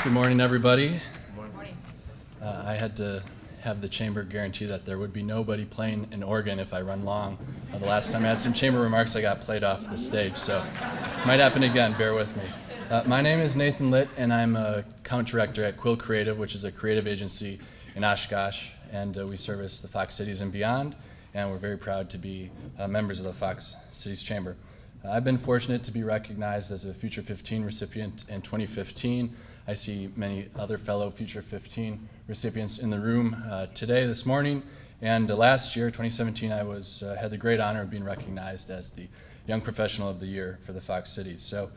Good morning, everybody. Good morning. I had to have the chamber guarantee that there would be nobody playing an organ if I run long. The last time I had some chamber remarks, I got played off the stage, so might happen again. Bear with me. My name is Nathan Litt, and I'm a account director at Quill Creative, which is a creative agency in Oshkosh, and we service the Fox Cities and beyond, and we're very proud to be members of the Fox Cities Chamber. I've been fortunate to be recognized as a Future15 recipient in 2015. I see many other fellow Future15 recipients in the room this morning, and last year, 2017, I had the great honor of being recognized as the Young Professional of the Year for the Fox Cities. So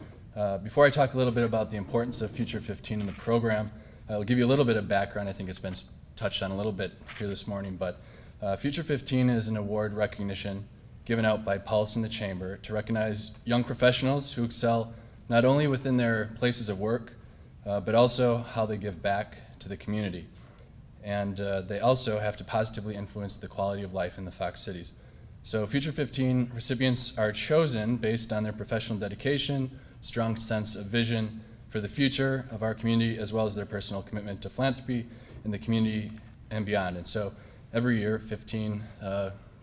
before I talk a little bit about the importance of Future15 in the program, I'll give you a little bit of background. I think it's been touched on a little bit here this morning, but Future15 is an award recognition given out by Pulse in the Chamber to recognize young professionals who excel not only within their places of work, but also how they give back to the community. And they also have to positively influence the quality of life in the Fox Cities. So Future15 recipients are chosen based on their professional dedication, strong sense of vision for the future of our community, as well as their personal commitment to philanthropy in the community and beyond. And so every year, 15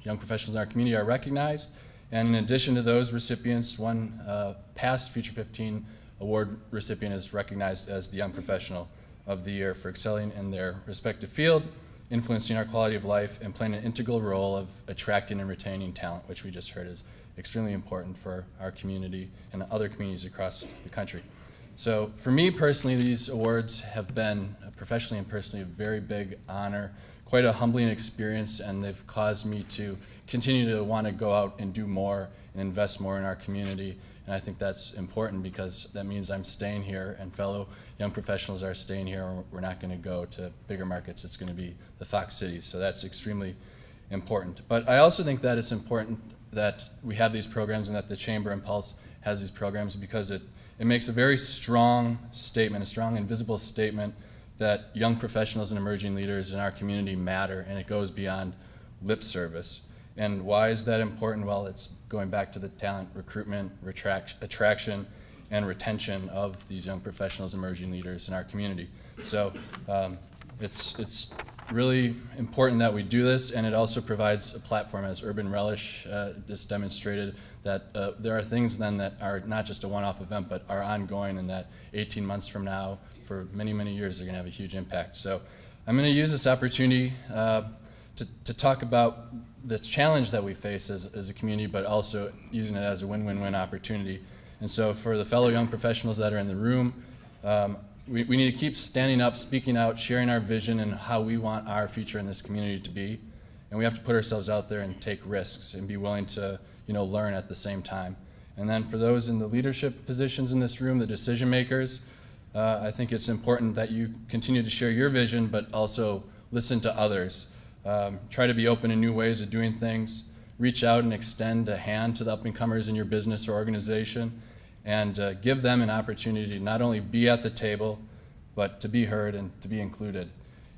young professionals in our community are recognized. And in addition to those recipients, one past Future15 award recipient is recognized as the Young Professional of the Year for excelling in their respective field, influencing our quality of life, and playing an integral role of attracting and retaining talent, which we just heard is extremely important for our community and other communities across the country. So for me personally, these awards have been, professionally and personally, a very big honor, quite a humbling experience, and they've caused me to continue to want to go out and do more and invest more in our community. And I think that's important because that means I'm staying here and fellow young professionals are staying here. We're not going to go to bigger markets. It's going to be the Fox Cities. So that's extremely important. But I also think that it's important that we have these programs and that the Chamber and Pulse has these programs because it makes a very strong statement, a strong and visible statement that young professionals and emerging leaders in our community matter, and it goes beyond lip service. And why is that important? Well, it's going back to the talent recruitment, attraction, and retention of these young professionals, emerging leaders in our community. So it's really important that we do this, and it also provides a platform, as Urban Relish just demonstrated, that there are things then that are not just a one-off event, but are ongoing, and that 18 months from now, for many, many years, they're going to have a huge impact. So I'm going to use this opportunity to talk about the challenge that we face as a community, but also using it as a win-win-win opportunity. And so for the fellow young professionals that are in the room, we need to keep standing up, speaking out, sharing our vision and how we want our future in this community to be. And we have to put ourselves out there and take risks and be willing to learn at the same time. And then for those in the leadership positions in this room, the decision makers, I think it's important that you continue to share your vision, but also listen to others. Try to be open to new ways of doing things. Reach out and extend a hand to the up-and-comers in your business or organization, and give them an opportunity to not only be at the table, but to be heard and to be included.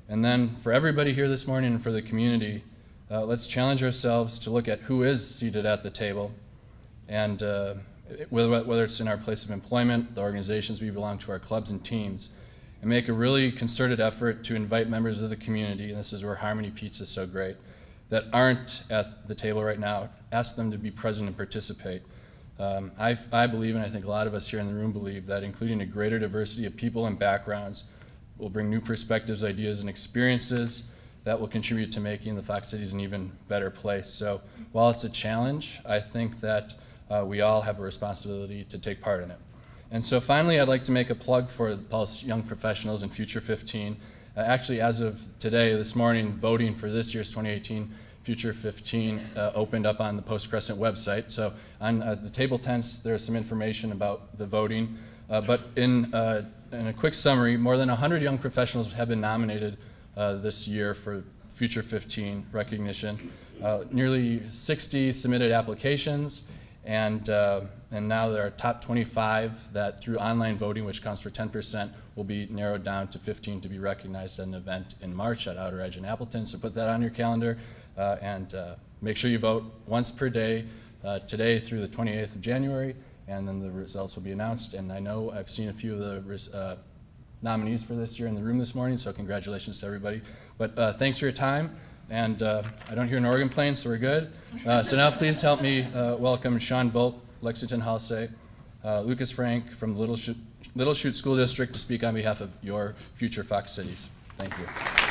And then for everybody here this morning and for the community, let's challenge ourselves to look at who is seated at the table, and whether it's in our place of employment, the organizations we belong to, our clubs and teams, and make a really concerted effort to invite members of the community, and this is where Harmony Pizza is so great, that aren't at the table right now. Ask them to be present and participate. I believe, and I think a lot of us here in the room believe, that including a greater diversity of people and backgrounds will bring new perspectives, ideas, and experiences that will contribute to making the Fox Cities an even better place. So while it's a challenge, I think that we all have a responsibility to take part in it. And so finally, I'd like to make a plug for the Pulse Young Professionals and Future15. Actually, as of today, this morning, voting for this year's 2018 Future15 opened up on the Post Crescent website. So on the table tents, there's some information about the voting. But in a quick summary, more than 100 young professionals have been nominated this year for Future15 recognition. Nearly 60 submitted applications, and now there are top 25 that through online voting, which counts for 10%, will be narrowed down to 15 to be recognized at an event in March at Outer Edge in Appleton. So put that on your calendar and make sure you vote once per day today through the 28th of January, and then the results will be announced. And I know I've seen a few of the nominees for this year in the room this morning, so congratulations to everybody. But thanks for your time, and I don't hear an organ playing, so we're good. So now please help me welcome Sean Volk, Lexington Halsey, Lucas Frank from the Little Chute School District to speak on behalf of your future Fox Cities. Thank you.